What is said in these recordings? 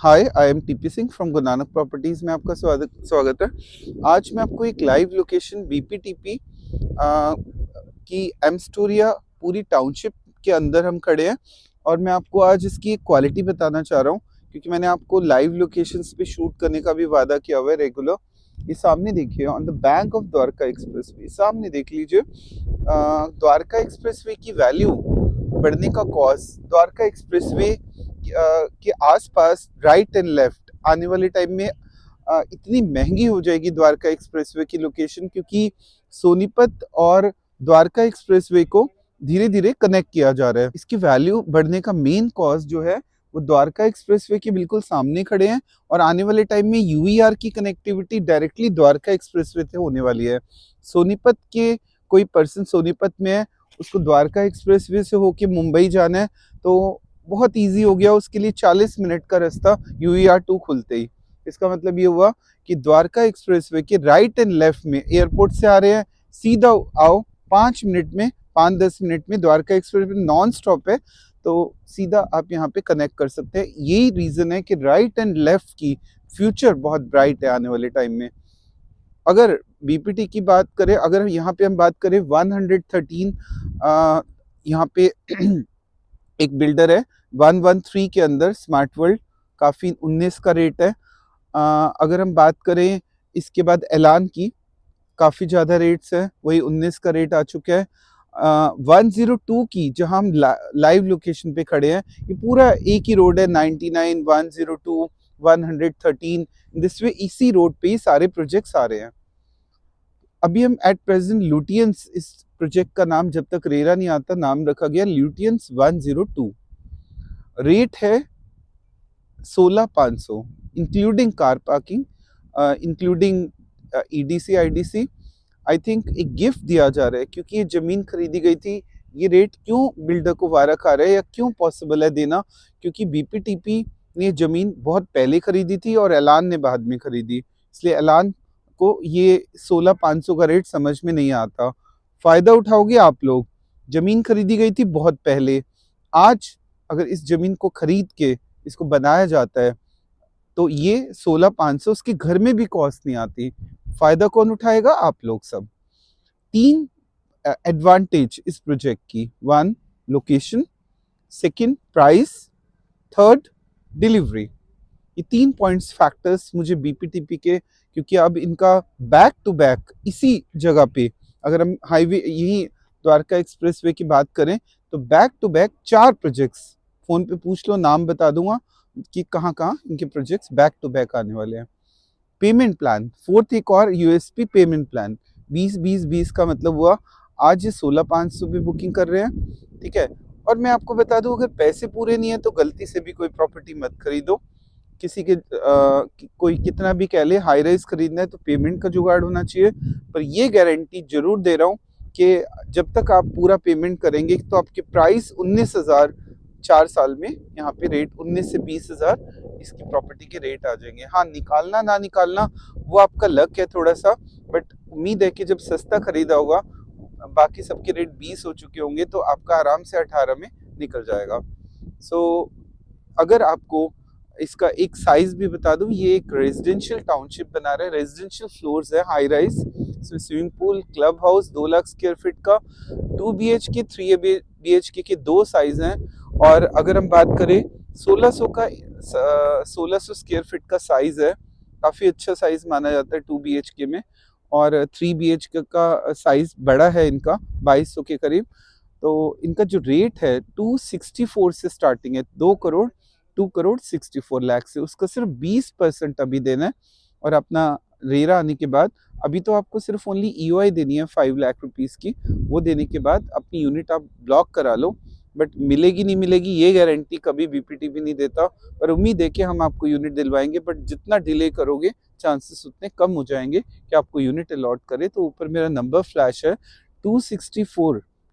Hi, I am TP Singh from Guru Nanak properties में आपका स्वागत स्वागत है। आज मैं आपको एक लाइव लोकेशन बीपीटीपी की एमस्टोरिया पूरी टाउनशिप के अंदर हम खड़े हैं और मैं आपको आज इसकी एक क्वालिटी बताना चाह रहा हूँ, क्योंकि मैंने आपको लाइव लोकेशंस पे शूट करने का भी वादा किया हुआ है रेगुलर। ये सामने देखिए, on the bank of Dwarka expressway, सामने देख लीजिए। द्वारका एक्सप्रेसवे की वैल्यू बढ़ने का कॉज, द्वारका एक्सप्रेसवे के आसपास राइट एंड लेफ्ट आने वाले टाइम में इतनी महंगी हो जाएगी द्वारका एक्सप्रेसवे की लोकेशन, क्योंकि सोनीपत और द्वारका एक्सप्रेसवे को धीरे धीरे कनेक्ट किया जा रहा है। इसकी वैल्यू बढ़ने का मेन कॉज जो है वो द्वारका एक्सप्रेसवे के बिल्कुल सामने खड़े हैं और आने वाले टाइम में यूईआर की कनेक्टिविटी डायरेक्टली द्वारका एक्सप्रेसवे से होने वाली है। सोनीपत के कोई पर्सन सोनीपत में है, उसको द्वारका एक्सप्रेसवे से होके मुंबई जाना है तो बहुत इजी हो गया उसके लिए, 40 मिनट का रास्ता UER2 खुलते ही। इसका मतलब ये हुआ कि द्वारका एक्सप्रेसवे के राइट एंड लेफ्ट में एयरपोर्ट से आ रहे हैं, सीधा आओ 5 मिनट में, 5-10 मिनट में द्वारका एक्सप्रेसवे नॉन स्टॉप है, तो सीधा आप यहाँ पे कनेक्ट कर सकते हैं। यही रीजन है कि राइट एंड लेफ्ट की फ्यूचर बहुत ब्राइट है आने वाले टाइम में। अगर बीपीटी की बात करें, अगर यहाँ पे हम बात करें 113 यहाँ पे एक बिल्डर है 113 के अंदर स्मार्ट वर्ल्ड, काफ़ी 19 का रेट है। अगर हम बात करें इसके बाद ऐलान की, काफ़ी ज़्यादा रेट्स है, वही 19 का रेट आ चुका है। 102 की जहां हम लाइव लोकेशन पे खड़े हैं, ये पूरा एक ही रोड है, 99, 102, 113, दिस वे इसी रोड पे ही सारे प्रोजेक्ट्स आ रहे हैं। अभी हम एट प्रेजेंट लुटियंस, इस प्रोजेक्ट का नाम जब तक रेरा नहीं आता नाम रखा गया लुटियंस 102। रेट है 16,500 including car parking, including EDC IDC। I think एक गिफ्ट दिया जा रहा है, क्योंकि ये जमीन खरीदी गई थी। ये रेट क्यों बिल्डर को वारा खा रहा है या क्यों पॉसिबल है देना, क्योंकि बीपीटीपी ने जमीन बहुत पहले खरीदी थी और ऐलान ने बाद में खरीदी, इसलिए ऐलान को ये 16,500 का रेट समझ में नहीं आता। फायदा उठाओगे आप लोग, जमीन खरीदी गई थी बहुत पहले। आज अगर इस जमीन को खरीद के इसको बनाया जाता है तो ये 16,500 उसके घर में भी कॉस्ट नहीं आती। फायदा कौन उठाएगा? आप लोग सब। 3 एडवांटेज इस प्रोजेक्ट की, 1 लोकेशन, 2 प्राइस, 3 डिलीवरी। ये 3 पॉइंट्स फैक्टर्स मुझे बीपीटीपी के, क्योंकि अब इनका बैक टू बैक इसी जगह पे, अगर हम हाईवे यही द्वारका एक्सप्रेसवे की बात करें तो back to back 4 projects, phone पे पूछ लो नाम बता दूंगा कि कहाँ कहाँ इनके प्रोजेक्ट्स बैक टू बैक आने वाले हैं। पेमेंट प्लान, 4th एक और यूएसपी पेमेंट प्लान, 20-20-20 का मतलब हुआ आज ये 16,500 पे बुकिंग कर रहे हैं, ठीक है। और मैं आपको बता दूं, अगर पैसे पूरे नहीं है तो गलती से भी कोई प्रॉपर्टी मत खरीदो। किसी के कोई कितना भी कह ले हाई राइज खरीदना है तो पेमेंट का जुगाड़ होना चाहिए, पर ये गारंटी जरूर दे रहा हूँ कि जब तक आप पूरा पेमेंट करेंगे तो आपके प्राइस 19,000 4 साल में, यहाँ पे रेट 19 से 20,000 इसकी प्रॉपर्टी के रेट आ जाएंगे। हाँ, निकालना ना निकालना वो आपका लक है थोड़ा सा, बट उम्मीद है कि जब सस्ता खरीदा होगा, बाकी सबके रेट 20 हो चुके होंगे, तो आपका आराम से 18 में निकल जाएगा। अगर आपको इसका एक साइज भी बता दूं, ये एक रेजिडेंशियल टाउनशिप बना रहे हैं, रेजिडेंशियल फ्लोर्स है, हाई राइज, इसमें swimming pool, club house, 2 lakh square feet का, 2 BHK 3 BHK के 2 साइज हैं। और अगर हम बात करें 1600 स्क्वायर फीट का साइज है, काफ़ी अच्छा साइज माना जाता है 2 BHK में, और 3 BHK का साइज बड़ा है इनका, 2200 के करीब। तो इनका जो रेट है 264 से स्टार्टिंग है, 2 करोड़ 64 लाख से, उसका सिर्फ 20% अभी देना है। और अपना रेरा आने के बाद, अभी तो आपको सिर्फ ओनली EOI देनी है 5 लाख रुपीस की, वो देने के बाद अपनी यूनिट आप ब्लॉक करा लो, बट मिलेगी नहीं मिलेगी ये गारंटी कभी बीपीटी भी नहीं देता। पर उम्मीद है कि हम आपको यूनिट दिलवाएंगे, बट जितना डिले करोगे चांसेस उतने कम हो जाएंगे कि आपको यूनिट अलॉट करे। तो ऊपर मेरा नंबर फ्लैश है,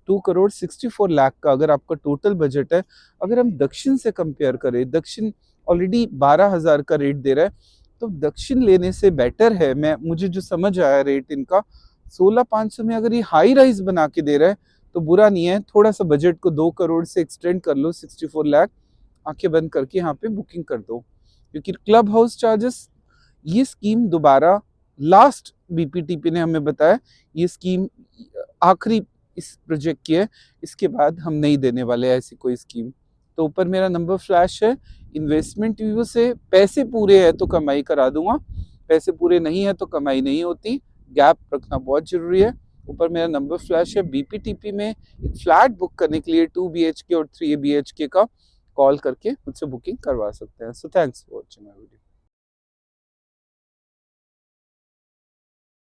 2 करोड़ 64 लाख का अगर आपका टोटल बजट है। अगर हम दक्षिण से कंपेयर करें, दक्षिण ऑलरेडी 12,000 का रेट दे रहा है, तो दक्षिण लेने से बेटर है, मुझे जो समझ आया रेट इनका, 16,500 में अगर ये हाई राइज बना के दे रहा है तो बुरा नहीं है। थोड़ा सा बजट को 2 करोड़ से एक्सटेंड कर लो, 64 लाख, आंखें बंद करके यहाँ पे बुकिंग कर दो। क्योंकि क्लब हाउस चार्जेस ये स्कीम दोबारा लास्ट बीपीटीपी ने हमें बताया ये स्कीम आखिरी इस प्रोजेक्ट की है, इसके बाद हम नहीं देने वाले ऐसी कोई स्कीम। तो ऊपर मेरा नंबर फ्लैश है। इन्वेस्टमेंट व्यू से पैसे पूरे है तो कमाई करा दूंगा, पैसे पूरे नहीं है तो कमाई नहीं होती, गैप रखना बहुत जरूरी है। ऊपर मेरा नंबर फ्लैश है। बीपीटीपी में एक फ्लैट बुक करने के लिए 2 BHK और 3 BHK का कॉल करके मुझसे बुकिंग करवा सकते हैं। So thanks for watching my video.